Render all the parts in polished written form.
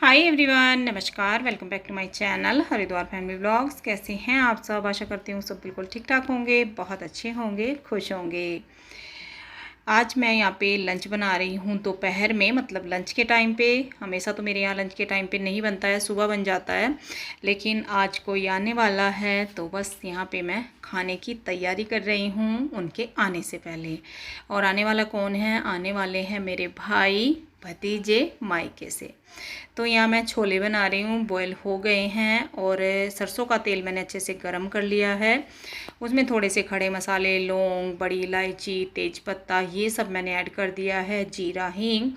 हाय everyone, नमस्कार। Welcome back to my channel Haridwar family vlogs. कैसे हैं आप सब? आशा करती हूँ सब बिल्कुल ठीक ठाक होंगे, बहुत अच्छे होंगे, खुश होंगे। आज मैं यहाँ पे लंच बना रही हूँ दोपहर में, मतलब लंच के टाइम पे। हमेशा तो मेरे यहाँ लंच के टाइम पे नहीं बनता है, सुबह बन जाता है, लेकिन आज कोई आने वाला है तो बस यहाँ पे मैं खाने की तैयारी कर रही हूँ उनके आने से पहले। और आने वाला कौन है? आने वाले हैं मेरे भाई भतीजे मायके से। तो यहाँ मैं छोले बना रही हूँ, बॉयल हो गए हैं और सरसों का तेल मैंने अच्छे से गरम कर लिया है। उसमें थोड़े से खड़े मसाले, लौंग, बड़ी इलायची, तेज़पत्ता, ये सब मैंने ऐड कर दिया है, जीरा, हींग।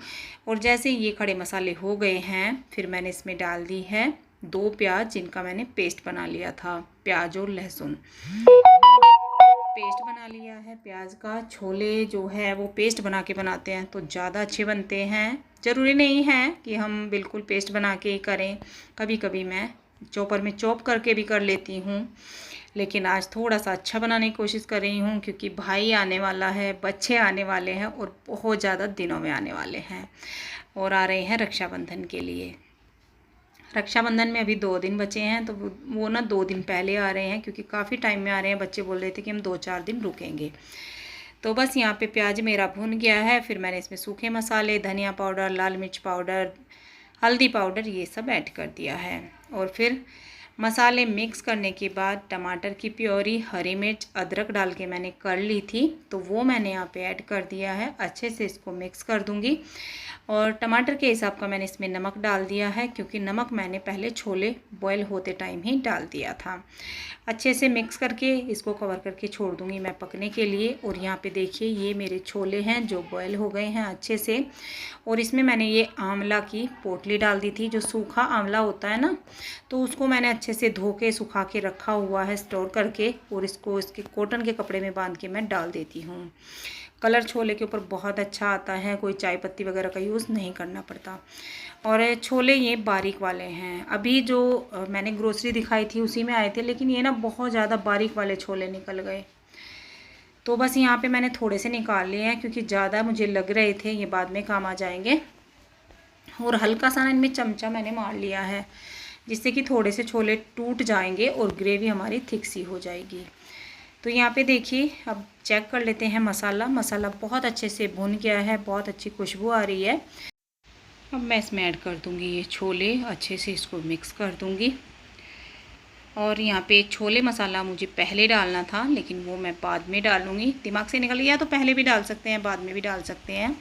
और जैसे ये खड़े मसाले हो गए हैं फिर मैंने इसमें डाल दी है 2 प्याज, जिनका मैंने पेस्ट बना लिया था, प्याज और लहसुन पेस्ट बना लिया है प्याज का। छोले जो है वो पेस्ट बना के बनाते हैं तो ज़्यादा अच्छे बनते हैं। ज़रूरी नहीं है कि हम बिल्कुल पेस्ट बना के ही करें, कभी कभी मैं चॉपर में चॉप करके भी कर लेती हूँ, लेकिन आज थोड़ा सा अच्छा बनाने की कोशिश कर रही हूँ क्योंकि भाई आने वाला है, बच्चे आने वाले हैं और बहुत ज़्यादा दिनों में आने वाले हैं और आ रहे हैं रक्षाबंधन के लिए। रक्षाबंधन में अभी 2 दिन बचे हैं, तो वो ना 2 दिन पहले आ रहे हैं क्योंकि काफ़ी टाइम में आ रहे हैं। बच्चे बोल रहे थे कि हम 2-4 दिन रुकेंगे। तो बस यहाँ पे प्याज मेरा भुन गया है, फिर मैंने इसमें सूखे मसाले, धनिया पाउडर, लाल मिर्च पाउडर, हल्दी पाउडर, ये सब ऐड कर दिया है। और फिर मसाले मिक्स करने के बाद टमाटर की प्योरी, हरी मिर्च, अदरक डाल के मैंने कर ली थी, तो वो मैंने यहाँ पे ऐड कर दिया है। अच्छे से इसको मिक्स कर दूँगी और टमाटर के हिसाब का मैंने इसमें नमक डाल दिया है क्योंकि नमक मैंने पहले छोले बॉयल होते टाइम ही डाल दिया था। अच्छे से मिक्स करके इसको कवर करके छोड़ दूँगी मैं पकने के लिए। और यहाँ पे देखिए ये मेरे छोले हैं जो बॉयल हो गए हैं अच्छे से। और इसमें मैंने ये आंवला की पोटली डाल दी थी, जो सूखा आंवला होता है ना, तो उसको मैंने अच्छे से धो के सुखा के रखा हुआ है स्टोर करके, और इसको इसके कॉटन के कपड़े में बांध के मैं डाल देती हूँ। कलर छोले के ऊपर बहुत अच्छा आता है, कोई चाय पत्ती वगैरह का यूज़ नहीं करना पड़ता। और छोले ये बारीक वाले हैं। अभी जो मैंने ग्रोसरी दिखाई थी उसी में आए थे, लेकिन ये ना बहुत ज़्यादा बारीक वाले छोले निकल गए, तो बस यहाँ पे मैंने थोड़े से निकाल लिए हैं क्योंकि ज़्यादा मुझे लग रहे थे, ये बाद में काम आ जाएंगे। और हल्का सा ना इनमें चमचा मैंने मार लिया है जिससे कि थोड़े से छोले टूट जाएंगे और ग्रेवी हमारी थिक सी हो जाएगी। तो यहाँ पे देखिए, अब चेक कर लेते हैं मसाला बहुत अच्छे से भुन गया है, बहुत अच्छी खुशबू आ रही है। अब मैं इसमें ऐड कर दूँगी ये छोले, अच्छे से इसको मिक्स कर दूँगी। और यहाँ पे छोले मसाला मुझे पहले डालना था, लेकिन वो मैं बाद में डालूँगी, दिमाग से निकल गया। तो पहले भी डाल सकते हैं, बाद में भी डाल सकते हैं,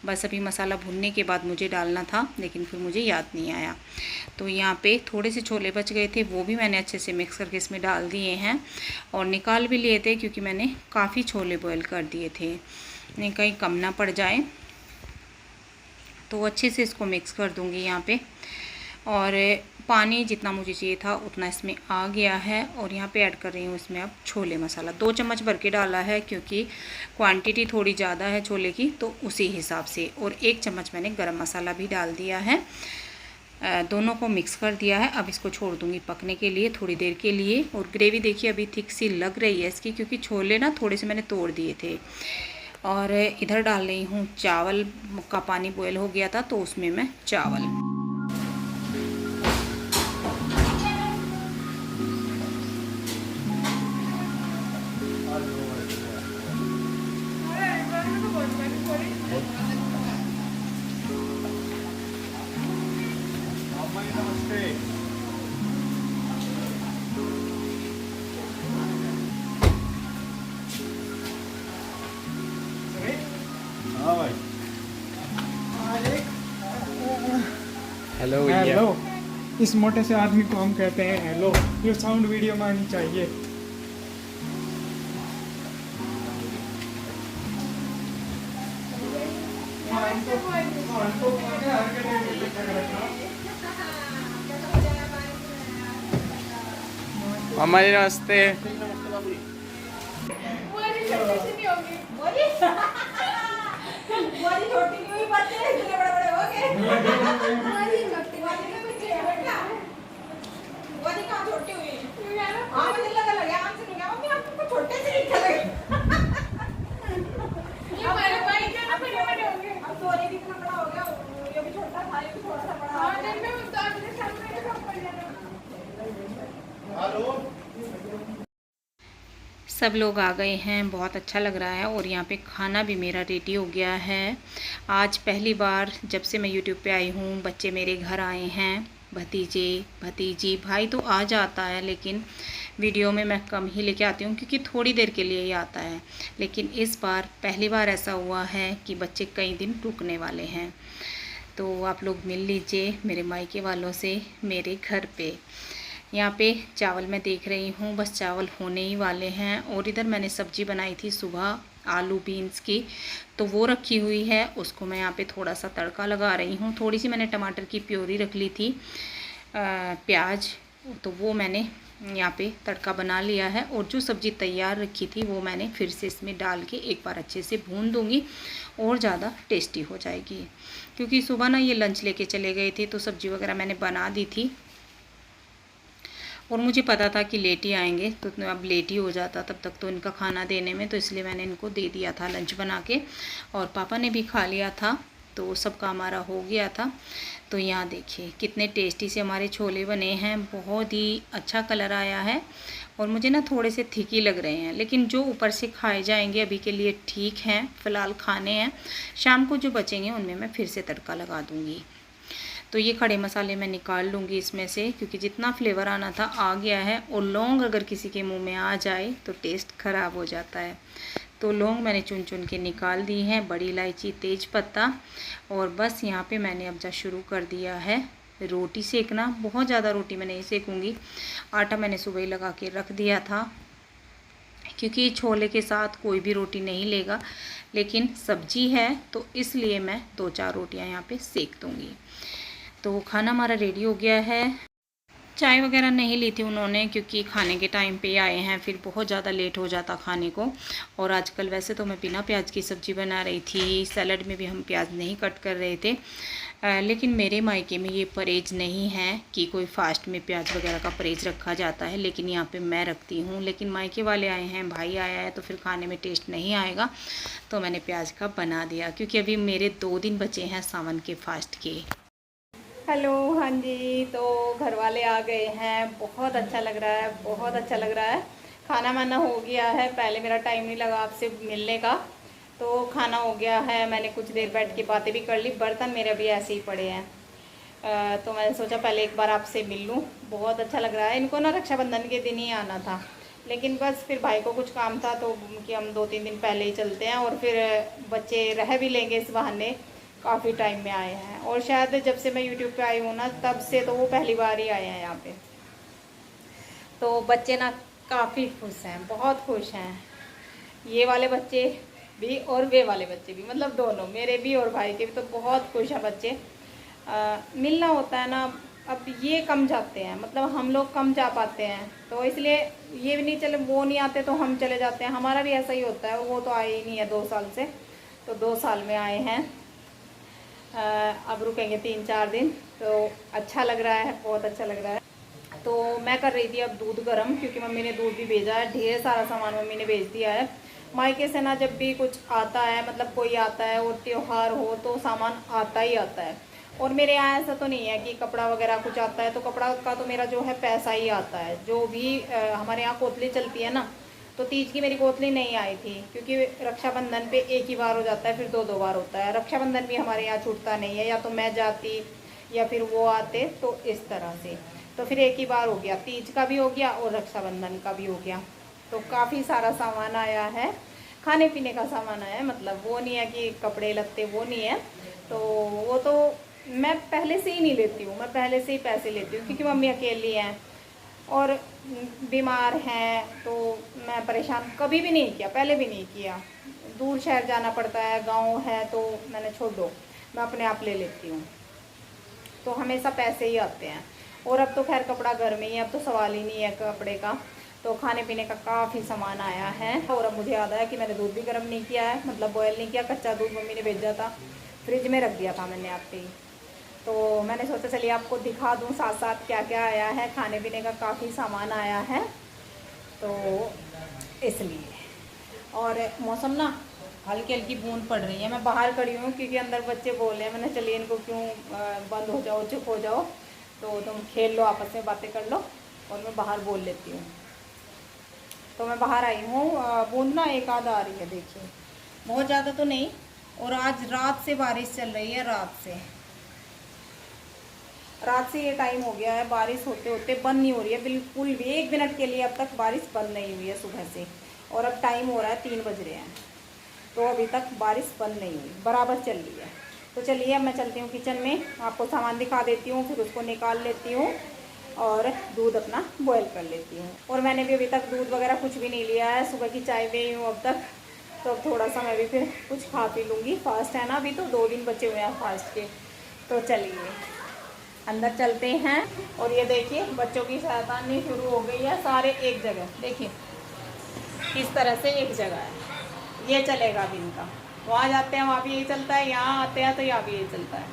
बस अभी मसाला भुनने के बाद मुझे डालना था, लेकिन फिर मुझे याद नहीं आया। तो यहाँ पे थोड़े से छोले बच गए थे, वो भी मैंने अच्छे से मिक्स करके इसमें डाल दिए हैं और निकाल भी लिए थे क्योंकि मैंने काफ़ी छोले बॉयल कर दिए थे, नहीं कहीं कम ना पड़ जाए। तो अच्छे से इसको मिक्स कर दूँगी यहाँ पे। और पानी जितना मुझे चाहिए था उतना इसमें आ गया है। और यहाँ पे ऐड कर रही हूँ इसमें अब छोले मसाला, 2 चम्मच भर के डाला है क्योंकि क्वांटिटी थोड़ी ज़्यादा है छोले की, तो उसी हिसाब से। और 1 चम्मच मैंने गरम मसाला भी डाल दिया है। दोनों को मिक्स कर दिया है। अब इसको छोड़ दूँगी पकने के लिए थोड़ी देर के लिए। और ग्रेवी देखिए अभी थिक सी लग रही है इसकी, क्योंकि छोले ना थोड़े से मैंने तोड़ दिए थे। और इधर डाल रही हूँ चावल का पानी बॉयल हो गया था, तो उसमें मैं चावल हेलो हेलो। इस मोटे से आदमी को हम कहते हैं हेलो। ये साउंड वीडियो में आनी चाहिए। मामा जी नमस्ते। सब लोग आ गए हैं, बहुत अच्छा लग रहा है। और यहाँ पे खाना भी मेरा रेडी हो गया है। आज पहली बार जब से मैं यूट्यूब पे आई हूँ बच्चे मेरे घर आए हैं, भतीजे भतीजी। भाई तो आ जाता है लेकिन वीडियो में मैं कम ही लेके आती हूँ क्योंकि थोड़ी देर के लिए ही आता है। लेकिन इस बार पहली बार ऐसा हुआ है कि बच्चे कई दिन रुकने वाले हैं। तो आप लोग मिल लीजिए मेरे मायके वालों से मेरे घर पे। यहाँ पे चावल मैं देख रही हूँ, बस चावल होने ही वाले हैं। और इधर मैंने सब्ज़ी बनाई थी सुबह आलू बीन्स की, तो वो रखी हुई है। उसको मैं यहाँ पे थोड़ा सा तड़का लगा रही हूँ। थोड़ी सी मैंने टमाटर की प्योरी रख ली थी, प्याज, तो वो मैंने यहाँ पे तड़का बना लिया है। और जो सब्ज़ी तैयार रखी थी वो मैंने फिर से इसमें डाल के एक बार अच्छे से भून दूँगी और ज़्यादा टेस्टी हो जाएगी। क्योंकि सुबह ना ये लंच लेके चले गए थे तो सब्ज़ी वगैरह मैंने बना दी थी और मुझे पता था कि लेट ही आएंगे, तो अब लेट ही हो जाता तब तक तो इनका खाना देने में, तो इसलिए मैंने इनको दे दिया था लंच बना के। और पापा ने भी खा लिया था, तो सबका हमारा हो गया था। तो यहाँ देखिए कितने टेस्टी से हमारे छोले बने हैं, बहुत ही अच्छा कलर आया है। और मुझे ना थोड़े से थिक ही लग रहे हैं, लेकिन जो ऊपर से खाए जाएंगे अभी के लिए ठीक हैं, फ़िलहाल खाने हैं। शाम को जो बचेंगे उनमें मैं फिर से तड़का लगा दूँगी। तो ये खड़े मसाले मैं निकाल लूँगी इसमें से, क्योंकि जितना फ्लेवर आना था आ गया है। और लौंग अगर किसी के मुंह में आ जाए तो टेस्ट ख़राब हो जाता है। तो लौंग मैंने चुन चुन के निकाल दी हैं, बड़ी इलायची, तेज पत्ता। और बस यहाँ पे मैंने अब जा शुरू कर दिया है रोटी सेकना। बहुत ज़्यादा रोटी मैं नहीं सेकूँगी, आटा मैंने सुबह ही लगा के रख दिया था, क्योंकि छोले के साथ कोई भी रोटी नहीं लेगा। लेकिन सब्जी है तो इसलिए मैं 2-4 रोटियाँ यहाँ पे सेक दूँगी। तो खाना हमारा रेडी हो गया है। चाय वगैरह नहीं ली थी उन्होंने, क्योंकि खाने के टाइम पे आए हैं, फिर बहुत ज़्यादा लेट हो जाता खाने को। और आजकल वैसे तो मैं बिना प्याज की सब्ज़ी बना रही थी, सैलड में भी हम प्याज नहीं कट कर रहे थे। लेकिन मेरे मायके में ये परहेज नहीं है कि कोई फास्ट में प्याज वगैरह का परहेज रखा जाता है, लेकिन यहाँ पे मैं रखती हूँ। लेकिन मायके वाले आए हैं, भाई आया है, तो फिर खाने में टेस्ट नहीं आएगा, तो मैंने प्याज का बना दिया। क्योंकि अभी मेरे 2 दिन बचे हैं सावन के फास्ट के। हेलो, हाँ जी, तो घर वाले आ गए हैं। बहुत अच्छा लग रहा है, बहुत अच्छा लग रहा है। खाना वाना हो गया है, पहले मेरा टाइम नहीं लगा आपसे मिलने का, तो खाना हो गया है। मैंने कुछ देर बैठ के बातें भी कर ली, बर्तन मेरे अभी ऐसे ही पड़े हैं। तो मैंने सोचा पहले एक बार आपसे मिल लूँ। बहुत अच्छा लग रहा है। इनको ना रक्षाबंधन के दिन ही आना था, लेकिन बस फिर भाई को कुछ काम था, तो कि हम 2-3 दिन पहले ही चलते हैं, और फिर बच्चे रह भी लेंगे इस बहाने। काफ़ी टाइम में आए हैं, और शायद जब से मैं यूट्यूब पे आई हूँ ना तब से तो वो पहली बार ही आए हैं यहाँ पे। तो बच्चे ना काफ़ी खुश हैं, बहुत खुश हैं। ये वाले बच्चे भी और वे वाले बच्चे भी, मतलब दोनों, मेरे भी और भाई के भी। तो बहुत खुश हैं बच्चे। मिलना होता है ना, अब ये कम जाते हैं, मतलब हम लोग कम जा पाते हैं, तो इसलिए ये भी नहीं चले, वो नहीं आते तो हम चले जाते हैं। हमारा भी ऐसा ही होता है। वो तो आए ही नहीं है 2 साल से, तो 2 साल में आए हैं। अब रुकेंगे 3-4 दिन, तो अच्छा लग रहा है, बहुत अच्छा लग रहा है। तो मैं कर रही थी अब दूध गर्म, क्योंकि मम्मी ने दूध भी भेजा है, ढेर सारा सामान मम्मी ने भेज दिया है। मायके से ना जब भी कुछ आता है, मतलब कोई आता है और त्यौहार हो तो सामान आता ही आता है। और मेरे यहाँ ऐसा तो नहीं है कि कपड़ा वगैरह कुछ आता है, तो कपड़ा का तो मेरा जो है पैसा ही आता है। जो भी हमारे यहाँ कोतली चलती है ना, तो तीज की मेरी कोतली नहीं आई थी, क्योंकि रक्षाबंधन पे एक ही बार हो जाता है, फिर 2-2 बार होता है। रक्षाबंधन भी हमारे यहाँ छूटता नहीं है, या तो मैं जाती या फिर वो आते, तो इस तरह से। तो फिर एक ही बार हो गया, तीज का भी हो गया और रक्षाबंधन का भी हो गया। तो काफ़ी सारा सामान आया है, खाने पीने का सामान आया है, मतलब वो नहीं है कि कपड़े लत्ते, वो नहीं है। तो वो तो मैं पहले से ही नहीं लेती हूँ, मैं पहले से ही पैसे लेती हूँ, क्योंकि मम्मी अकेली हैं और बीमार हैं, तो मैं परेशान कभी भी नहीं किया, पहले भी नहीं किया। दूर शहर जाना पड़ता है, गांव है, तो मैंने छोड़ दो, मैं अपने आप ले लेती हूँ। तो हमेशा पैसे ही आते हैं। और अब तो खैर कपड़ा घर में ही है, अब तो सवाल ही नहीं है कपड़े का। तो खाने पीने का काफ़ी सामान आया है। और अब मुझे याद आया कि मैंने दूध भी गर्म नहीं किया है, मतलब बॉयल नहीं किया, कच्चा दूध मम्मी ने भेजा था, फ्रिज में रख दिया था मैंने आपसे ही। तो मैंने सोचा चलिए आपको दिखा दूं साथ साथ क्या क्या आया है। खाने पीने का काफ़ी सामान आया है, तो इसलिए। और मौसम ना हल्की हल्की बूंद पड़ रही है। मैं बाहर खड़ी हूँ क्योंकि अंदर बच्चे बोल रहे हैं। मैंने चलिए इनको क्यों बंद हो जाओ, चुप हो जाओ, तो तुम खेल लो, आपस में बातें कर लो, और मैं बाहर बोल लेती हूँ। तो मैं बाहर आई हूँ। बूंद ना एक आध आ रही है, देखिए, बहुत ज़्यादा तो नहीं। और आज रात से बारिश चल रही है, रात से ये टाइम हो गया है, बारिश होते होते बंद नहीं हो रही है बिल्कुल भी। 1 मिनट के लिए अब तक बारिश बंद नहीं हुई है सुबह से। और अब टाइम हो रहा है 3 बज रहे हैं, तो अभी तक बारिश बंद नहीं हुई, बराबर चल रही है। तो चलिए अब मैं चलती हूँ किचन में, आपको सामान दिखा देती हूँ, फिर उसको निकाल लेती हूँ और दूध अपना बॉयल कर लेती हूँ। और मैंने भी अभी तक दूध वगैरह कुछ भी नहीं लिया है, सुबह की चाय पी हूँ अब तक। तो अब थोड़ा सा मैं भी फिर कुछ खा पी लूँगी, फास्ट है ना, अभी तो 2 दिन बचे हुए हैं फास्ट के। तो चलिए अंदर चलते हैं। और ये देखिए बच्चों की शैतानी शुरू हो गई है, सारे एक जगह, देखिए इस तरह से एक जगह है, ये चलेगा अभी इनका। वहाँ जाते हैं वहाँ भी यही चलता है, यहाँ आते हैं तो यहाँ भी यही चलता है।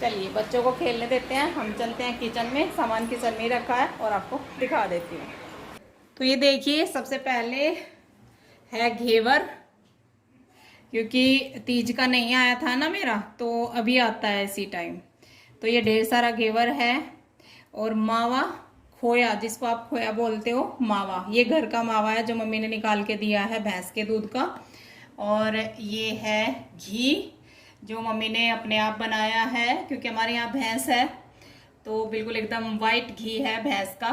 चलिए बच्चों को खेलने देते हैं, हम चलते हैं किचन में, सामान किचन में ही रखा है और आपको दिखा देती हूँ। तो ये देखिए सबसे पहले है घेवर, क्योंकि तीज का नहीं आया था ना मेरा, तो अभी आता है इसी टाइम। तो ये ढेर सारा घेवर है। और मावा, खोया, जिसको आप खोया बोलते हो, मावा, ये घर का मावा है जो मम्मी ने निकाल के दिया है भैंस के दूध का। और ये है घी जो मम्मी ने अपने आप बनाया है, क्योंकि हमारे यहाँ भैंस है, तो बिल्कुल एकदम वाइट घी है भैंस का।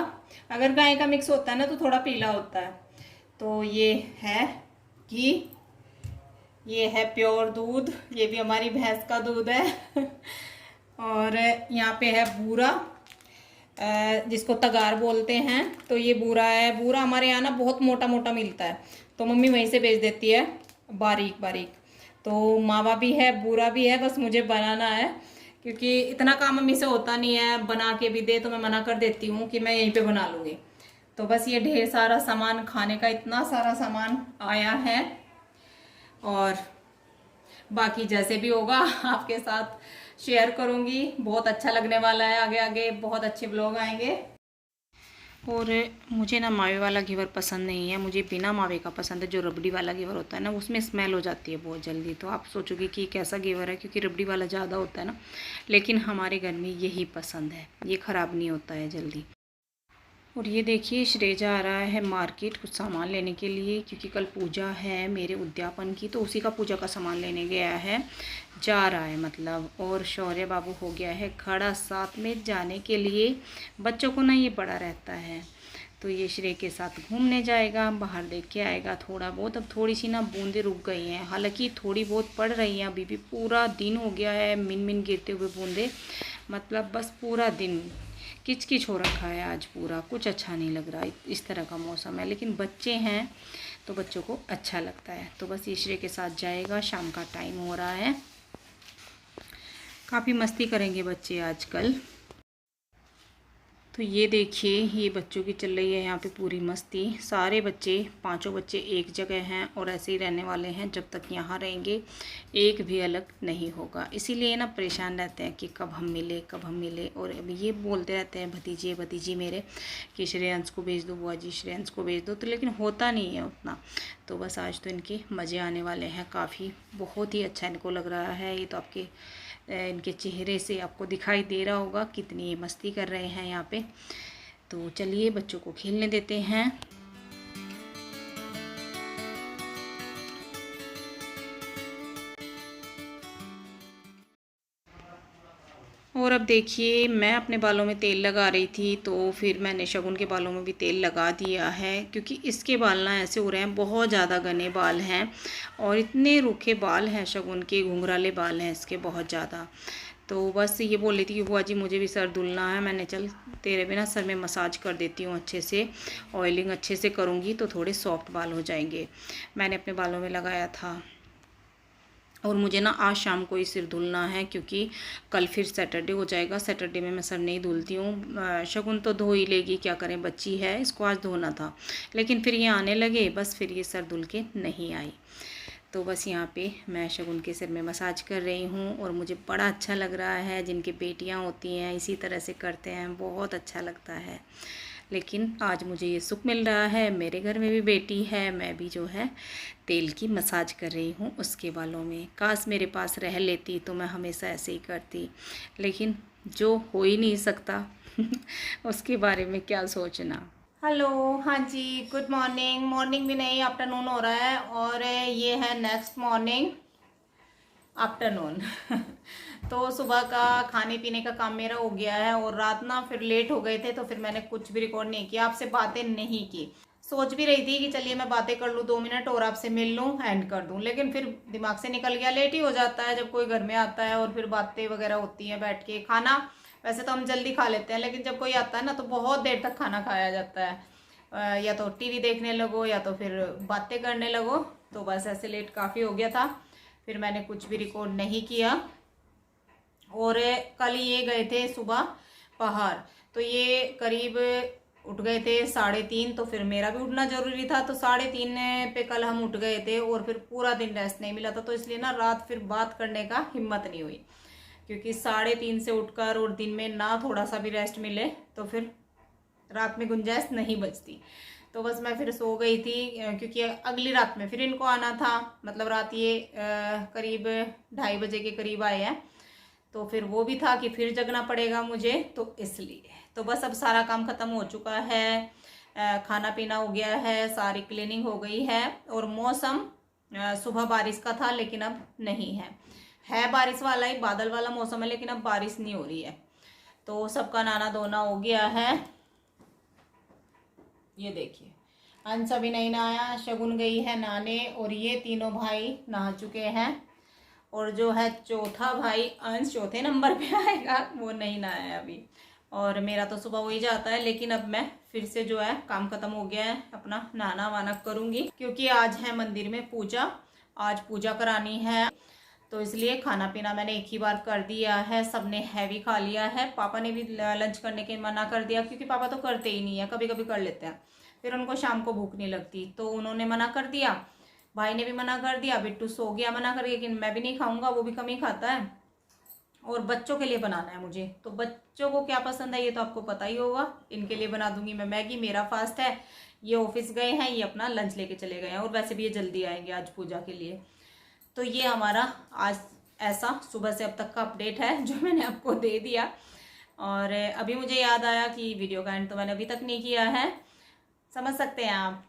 अगर गाय का मिक्स होता है ना तो थोड़ा पीला होता है। तो ये है घी, ये है प्योर दूध, ये भी हमारी भैंस का दूध है। और यहाँ पे है बूरा, जिसको तगार बोलते हैं। तो ये बूरा है, बूरा हमारे यहाँ ना बहुत मोटा मोटा मिलता है, तो मम्मी वहीं से बेच देती है बारीक बारीक। तो मावा भी है, बूरा भी है, बस मुझे बनाना है, क्योंकि इतना काम मम्मी से होता नहीं है, बना के भी दे तो मैं मना कर देती हूँ कि मैं यहीं पे बना लूँगी। तो बस ये ढेर सारा सामान, खाने का इतना सारा सामान आया है। और बाकी जैसे भी होगा आपके साथ शेयर करूँगी, बहुत अच्छा लगने वाला है, आगे आगे बहुत अच्छे ब्लॉग आएंगे। और मुझे ना मावे वाला घेवर पसंद नहीं है, मुझे बिना मावे का पसंद है। जो रबड़ी वाला घेवर होता है ना, उसमें स्मेल हो जाती है बहुत जल्दी। तो आप सोचोगे कि कैसा घेवर है, क्योंकि रबड़ी वाला ज़्यादा होता है ना, लेकिन हमारे घर में यही पसंद है, ये ख़राब नहीं होता है जल्दी। और ये देखिए श्रेजा आ रहा है मार्केट कुछ सामान लेने के लिए, क्योंकि कल पूजा है मेरे उद्यापन की, तो उसी का पूजा का सामान लेने गया है, जा रहा है मतलब। और शौर्य बाबू हो गया है खड़ा साथ में जाने के लिए। बच्चों को ना ये बड़ा रहता है, तो ये श्रेय के साथ घूमने जाएगा, बाहर देख के आएगा थोड़ा बहुत। अब थोड़ी सी ना बूंदें रुक गई हैं, हालांकि थोड़ी बहुत पड़ रही हैं अभी भी। पूरा दिन हो गया है मिन मिन गिरते हुए बूंदें, मतलब बस पूरा दिन किच किच हो रखा है आज पूरा, कुछ अच्छा नहीं लग रहा, इस तरह का मौसम है। लेकिन बच्चे हैं तो बच्चों को अच्छा लगता है। तो बस ईश्वरी के साथ जाएगा, शाम का टाइम हो रहा है, काफ़ी मस्ती करेंगे बच्चे आजकल। तो ये देखिए ये बच्चों की चल रही है यहाँ पे पूरी मस्ती। सारे बच्चे, 5 बच्चे एक जगह हैं और ऐसे ही रहने वाले हैं जब तक यहाँ रहेंगे, एक भी अलग नहीं होगा। इसीलिए ना परेशान रहते हैं कि कब हम मिले कब हम मिले। और अभी ये बोलते रहते हैं भतीजे भतीजी मेरे कि श्रेयांश को भेज दो बुआ जी, श्रेयांश को भेज दो, तो लेकिन होता नहीं है उतना। तो बस आज तो इनके मज़े आने वाले हैं काफ़ी, बहुत ही अच्छा इनको लग रहा है। ये तो आपके इनके चेहरे से आपको दिखाई दे रहा होगा कितनी ये मस्ती कर रहे हैं यहाँ पे। तो चलिए बच्चों को खेलने देते हैं। और अब देखिए मैं अपने बालों में तेल लगा रही थी, तो फिर मैंने शगुन के बालों में भी तेल लगा दिया है, क्योंकि इसके बाल ना ऐसे हो रहे हैं, बहुत ज़्यादा घने बाल हैं और इतने रूखे बाल हैं, शगुन के घुंघराले बाल हैं इसके बहुत ज़्यादा। तो बस ये बोल रही थी कि बुआ जी मुझे भी सर धुलना है। मैंने चल तेरे बिना सर में मसाज कर देती हूँ अच्छे से, ऑयलिंग अच्छे से करूँगी तो थोड़े सॉफ्ट बाल हो जाएंगे। मैंने अपने बालों में लगाया था। और मुझे ना आज शाम को ही सिर धुलना है, क्योंकि कल फिर सैटरडे हो जाएगा। सैटरडे में मैं सर नहीं धुलती हूँ। शगुन तो धो ही लेगी, क्या करें, बच्ची है, इसको आज धोना था, लेकिन फिर ये आने लगे, बस फिर ये सर धुल के नहीं आई। तो बस यहाँ पे मैं शगुन के सिर में मसाज कर रही हूँ और मुझे बड़ा अच्छा लग रहा है। जिनकी बेटियाँ होती हैं इसी तरह से करते हैं, बहुत अच्छा लगता है। लेकिन आज मुझे ये सुख मिल रहा है, मेरे घर में भी बेटी है, मैं भी जो है तेल की मसाज कर रही हूँ उसके बालों में। काश मेरे पास रह लेती तो मैं हमेशा ऐसे ही करती, लेकिन जो हो ही नहीं सकता उसके बारे में क्या सोचना। हेलो, हाँ जी, गुड मॉर्निंग। मॉर्निंग भी नहीं, आफ्टरनून हो रहा है और ये है नेक्स्ट मॉर्निंग आफ्टरनून। तो सुबह का खाने पीने का काम मेरा हो गया है और रात ना फिर लेट हो गए थे तो फिर मैंने कुछ भी रिकॉर्ड नहीं किया, आपसे बातें नहीं की। सोच भी रही थी कि चलिए मैं बातें कर लूँ 2 मिनट और आपसे मिल लूँ, एंड कर दूँ, लेकिन फिर दिमाग से निकल गया। लेट ही हो जाता है जब कोई घर में आता है और फिर बातें वगैरह होती हैं बैठ के। खाना वैसे तो हम जल्दी खा लेते हैं, लेकिन जब कोई आता है ना तो बहुत देर तक खाना खाया जाता है। या तो टीवी देखने लगो या तो फिर बातें करने लगो, तो बस ऐसे लेट काफ़ी हो गया था। फिर मैंने कुछ भी रिकॉर्ड नहीं किया। और कल ये गए थे सुबह पहाड़, तो ये करीब उठ गए थे 3:30, तो फिर मेरा भी उठना जरूरी था, तो 3:30 पे कल हम उठ गए थे और फिर पूरा दिन रेस्ट नहीं मिला था, तो इसलिए ना रात फिर बात करने का हिम्मत नहीं हुई, क्योंकि 3:30 से उठकर और दिन में ना थोड़ा सा भी रेस्ट मिले तो फिर रात में गुंजाइश नहीं बचती। तो बस मैं फिर सो गई थी, क्योंकि अगली रात में फिर इनको आना था। मतलब रात ये करीब 2:30 बजे के करीब आए हैं, तो फिर वो भी था कि फिर जगना पड़ेगा मुझे, तो इसलिए तो बस अब सारा काम खत्म हो चुका है। खाना पीना हो गया है, सारी क्लीनिंग हो गई है और मौसम सुबह बारिश का था लेकिन अब नहीं है बारिश वाला ही, बादल वाला मौसम है, लेकिन अब बारिश नहीं हो रही है। तो सबका नहाना धोना हो गया है। ये देखिए, अंश अभी नहीं नहाया, शगुन गई है नहाने और ये तीनों भाई नहा चुके हैं। और जो है चौथा भाई अंश चौथे नंबर पे आएगा, वो नहीं नहाया है अभी। और मेरा तो सुबह वही जाता है, लेकिन अब मैं फिर से जो है काम खत्म हो गया है, अपना नहाना वाना करूँगी, क्योंकि आज है मंदिर में पूजा, आज पूजा करानी है, तो इसलिए खाना पीना मैंने एक ही बार कर दिया है। सबने हैवी खा लिया है, पापा ने भी लंच करने के मना कर दिया, क्योंकि पापा तो करते ही नहीं है, कभी कभी कर लेते हैं, फिर उनको शाम को भूख नहीं लगती, तो उन्होंने मना कर दिया। भाई ने भी मना कर दिया, बिट्टू सो गया मना करके, लेकिन मैं भी नहीं खाऊंगा, वो भी कम ही खाता है। और बच्चों के लिए बनाना है मुझे, तो बच्चों को क्या पसंद है ये तो आपको पता ही होगा। इनके लिए बना दूंगी मैं मैगी, मेरा फास्ट है। ये ऑफिस गए हैं, ये अपना लंच लेके चले गए हैं, और वैसे भी ये जल्दी आएंगे आज पूजा के लिए। तो ये हमारा आज ऐसा सुबह से अब तक का अपडेट है जो मैंने आपको दे दिया। और अभी मुझे याद आया कि वीडियो का एंड तो मैंने अभी तक नहीं किया है। समझ सकते हैं आप,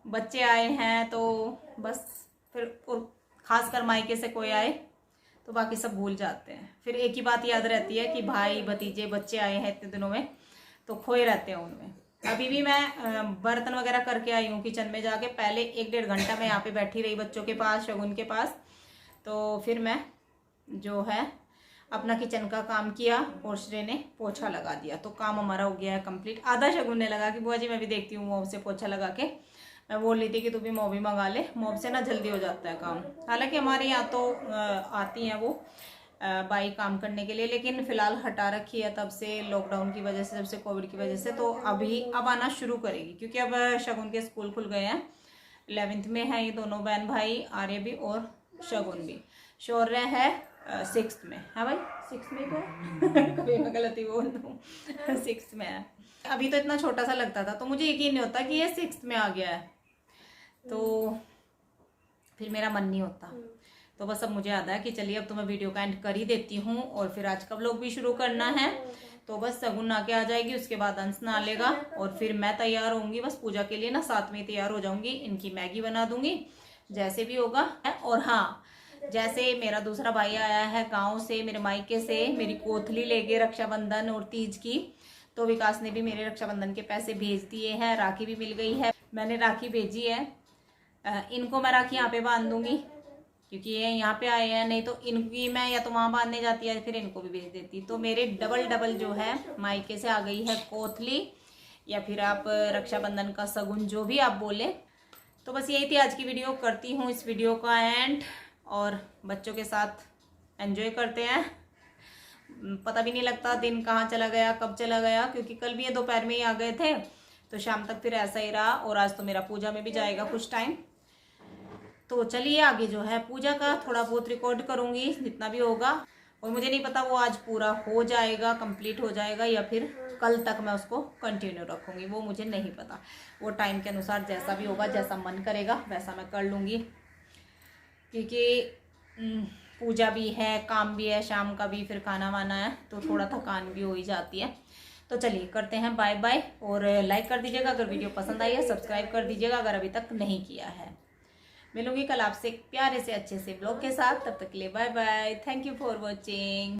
बच्चे आए हैं तो बस फिर, और खासकर मायके से कोई आए तो बाकी सब भूल जाते हैं। फिर एक ही बात याद रहती है कि भाई भतीजे बच्चे आए हैं इतने दिनों में, तो खोए रहते हैं उनमें। अभी भी मैं बर्तन वगैरह करके आई हूँ किचन में जाके, पहले 1-1.5 घंटा मैं यहाँ पे बैठी रही बच्चों के पास, शगुन के पास। तो फिर मैं जो है अपना किचन का काम किया और श्रेय ने पोछा लगा दिया, तो काम हमारा हो गया है कंप्लीट। आधा शगुन ने लगा कि बुआ जी मैं भी देखती हूँ मॉब से पोछा लगा के। मैं बोल रही थी कि तू भी मॉब ही मंगा ले, मॉब से ना जल्दी हो जाता है काम। हालांकि हमारे यहाँ तो आती हैं वो बाई काम करने के लिए, लेकिन फिलहाल हटा रखी है तब से, लॉकडाउन की वजह से, जब से कोविड की वजह से। तो अभी अब आना शुरू करेगी, क्योंकि अब शगुन के स्कूल खुल गए हैं। 11th में है ये दोनों बहन भाई, आर्य भी और शगुन भी। शौर्य है 6th में है भाई, 6th में तो कभी मैं गलती बोल दूँ 6th में है। अभी तो इतना छोटा सा लगता था, तो मुझे यकीन नहीं होता कि ये 6th में आ गया है, तो फिर मेरा मन नहीं होता। तो बस अब मुझे याद है कि चलिए अब तो मैं वीडियो का एंड कर ही देती हूँ, और फिर आज का व्लॉग भी शुरू करना है। तो बस शगुन आके आ जाएगी, उसके बाद अंश नहा लेगा और फिर मैं तैयार होंगी बस पूजा के लिए ना, साथ में तैयार हो जाऊंगी। इनकी मैगी बना दूंगी जैसे भी होगा। और हाँ, जैसे मेरा दूसरा भाई आया है गाँव से, मेरे मायके से, मेरी कोथली लेके रक्षाबंधन और तीज की, तो विकास ने भी मेरे रक्षाबंधन के पैसे भेज दिए हैं, राखी भी मिल गई है, मैंने राखी भेजी है। इनको मैं राखी यहाँ पे बांध दूंगी, क्योंकि ये यहाँ पे आए हैं, नहीं तो इनकी मैं या तो वहाँ बांधने जाती है, फिर इनको भी भेज देती। तो मेरे डबल जो है मायके से आ गई है कोथली, या फिर आप रक्षाबंधन का सगुन, जो भी आप बोले। तो बस यही थी आज की वीडियो, करती हूँ इस वीडियो का एंड, और बच्चों के साथ एंजॉय करते हैं। पता भी नहीं लगता दिन कहाँ चला गया, कब चला गया, क्योंकि कल भी ये दोपहर में ही आ गए थे, तो शाम तक फिर ऐसा ही रहा। और आज तो मेरा पूजा में भी जाएगा कुछ टाइम। तो चलिए आगे जो है पूजा का थोड़ा बहुत रिकॉर्ड करूँगी जितना भी होगा, और मुझे नहीं पता वो आज पूरा हो जाएगा, कंप्लीट हो जाएगा, या फिर कल तक मैं उसको कंटिन्यू रखूँगी, वो मुझे नहीं पता। वो टाइम के अनुसार जैसा भी होगा, जैसा मन करेगा वैसा मैं कर लूँगी, क्योंकि पूजा भी है, काम भी है, शाम का भी, फिर खाना वाना है, तो थोड़ा थकान भी हो ही जाती है। तो चलिए करते हैं बाय बाय, और लाइक कर दीजिएगा अगर वीडियो पसंद आई है, सब्सक्राइब कर दीजिएगा अगर अभी तक नहीं किया है। मिलूंगी कल आपसे एक प्यारे से अच्छे से ब्लॉग के साथ, तब तक के लिए bye bye. Thank you for watching.